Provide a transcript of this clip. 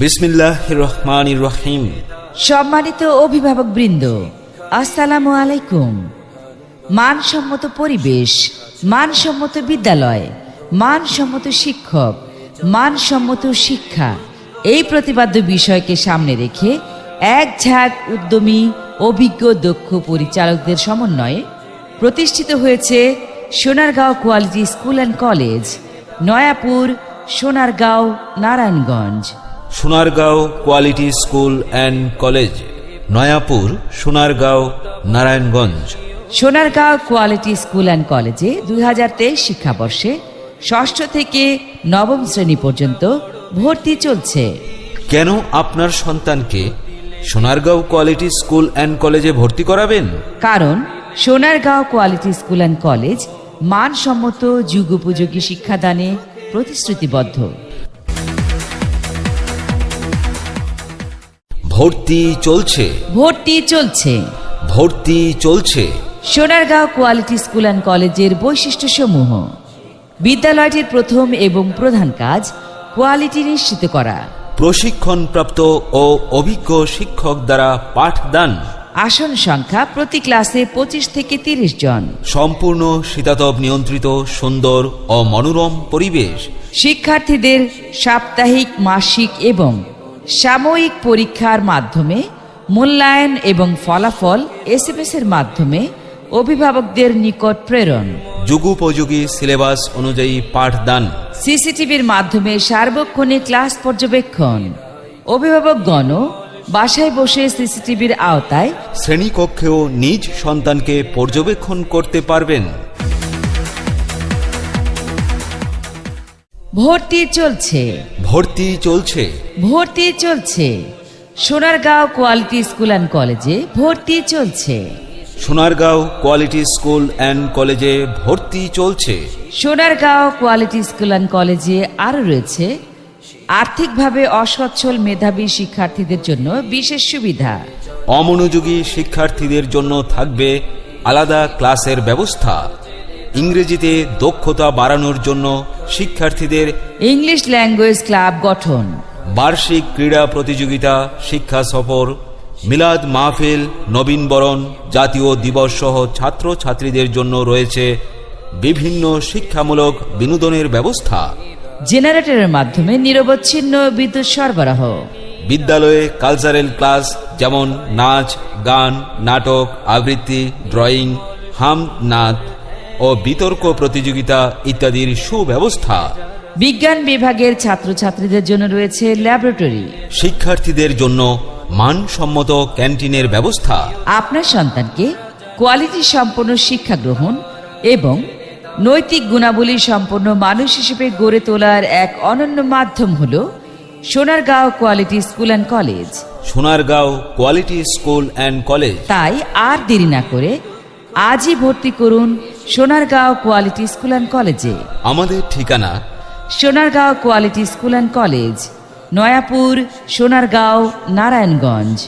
বিসমিল্লাহির রহমানির রহিম। সম্মানিত অভিভাবক বৃন্দ, আসসালামু আলাইকুম। মানসম্মত পরিবেশ, মানসম্মত বিদ্যালয়, মানসম্মত শিক্ষক, মানসম্মত শিক্ষা, এই প্রতিপাদ্য বিষয়কে সামনে রেখে এক ঝাঁক উদ্যমী অভিজ্ঞ দক্ষ পরিচালকদের সমন্বয়ে প্রতিষ্ঠিত হয়েছে Sonargaon quality school and college, Nayapur, Sonargaon, Narayanganj. Sonargaon quality school and college, Nayapur, Sonargaon, Narayanganj. Sonargaon quality school and কলেজে 2023 শিক্ষাবর্ষে 6ষ্ঠ থেকে 9ম শ্রেণী পর্যন্ত ভর্তি চলছে। কেন আপনার সন্তানকে সোনারগাঁও কোয়ালিটি স্কুল অ্যান্ড কলেজে ভর্তি করাবেন? কারণ Sonargaon quality school and college মানসম্মত যুগোপযোগী শিক্ষাদানে প্রতিশ্রুতিবদ্ধ। ভর্তি চলছে, ভর্তি চলছে, ভর্তি চলছে। সোনারগাঁও কোয়ালিটি স্কুল অ্যান্ড কলেজের বৈশিষ্ট্যসমূহ: বিদ্যালয়টির প্রথম এবং প্রধান কাজ কোয়ালিটি নিশ্চিত করা, প্রশিক্ষণপ্রাপ্ত ও অভিজ্ঞ শিক্ষক দ্বারা পাঠদান, আসন সংখ্যা প্রতি ক্লাসে 25 থেকে 30 জন, সম্পূর্ণ শীতাতপ নিয়ন্ত্রিত সুন্দর ও মনোরম পরিবেশ, শিক্ষার্থীদের সাপ্তাহিক, মাসিক এবং সাময়িক পরীক্ষার মাধ্যমে মূল্যায়ন এবং ফলাফল SMS এর মাধ্যমে অভিভাবকদের নিকট প্রেরণ, যুগোপযোগী সিলেবাস অনুযায়ী পাঠদান, CCTVর মাধ্যমে সার্বক্ষণিক ক্লাস পর্যবেক্ষণ। অভিভাবকগণও বাসায় বসে CCTVর আওতায় শ্রেণীকক্ষেও নিজ সন্তানকে পর্যবেক্ষণ করতে পারবেন। ভর্তি চলছে, ভর্তি চলছে, ভর্তি চলছে। সোনারগাঁও কোয়ালিটি স্কুল অ্যান্ড কলেজে ভর্তি চলছে। সোনারগাঁও কোয়ালিটি স্কুল অ্যান্ড কলেজে ভর্তি চলছে। সোনারগাঁও কোয়ালিটি স্কুল অ্যান্ড কলেজে আরও রয়েছে আর্থিকভাবে অসচ্ছল মেধাবী শিক্ষার্থীদের জন্য বিশেষ সুবিধা। অমনোযোগী শিক্ষার্থীদের জন্য থাকবে আলাদা ক্লাসের ব্যবস্থা। ইংরেজিতে দক্ষতা বাড়ানোর জন্য শিক্ষার্থীদের ইংলিশ ল্যাঙ্গুয়েজ ক্লাব গঠন, বার্ষিক ক্রীড়া প্রতিযোগিতা, শিক্ষা সফর, মিলাদ মাহফিল, নবীনবরণ, জাতীয় দিবস সহ ছাত্রছাত্রীদের জন্য রয়েছে বিভিন্ন শিক্ষামূলক বিনোদনের ব্যবস্থা। জেনারেটরের মাধ্যমে নিরবচ্ছিন্ন বিদ্যুৎ সরবরাহ। বিদ্যালয়ে কালচারাল ক্লাস যেমন নাচ, গান, নাটক, আবৃত্তি, ড্রয়িং, হাম নাচ ও বিতর্ক প্রতিযোগিতা ইত্যাদির সুব্যবস্থা। বিজ্ঞান বিভাগের ছাত্রছাত্রীদের জন্য রয়েছে ল্যাবরেটরি। শিক্ষার্থীদের জন্য মানসম্মত ক্যান্টিনের ব্যবস্থা। আপনার সন্তানকে কোয়ালিটি সম্পন্ন শিক্ষা গ্রহণ এবং নৈতিক গুণাবলী সম্পন্ন মানুষ হিসেবে গড়ে তোলার এক অনন্য মাধ্যম হল Sonargaon quality school and college. Sonargaon quality school and college. তাই আর দেরি না করে আজই ভর্তি করুন সোনারগাঁও কোয়ালিটি স্কুল অ্যান্ড কলেজে। আমাদের ঠিকানা Sonargaon quality school and college, Nayapur, Sonargaon, Narayanganj.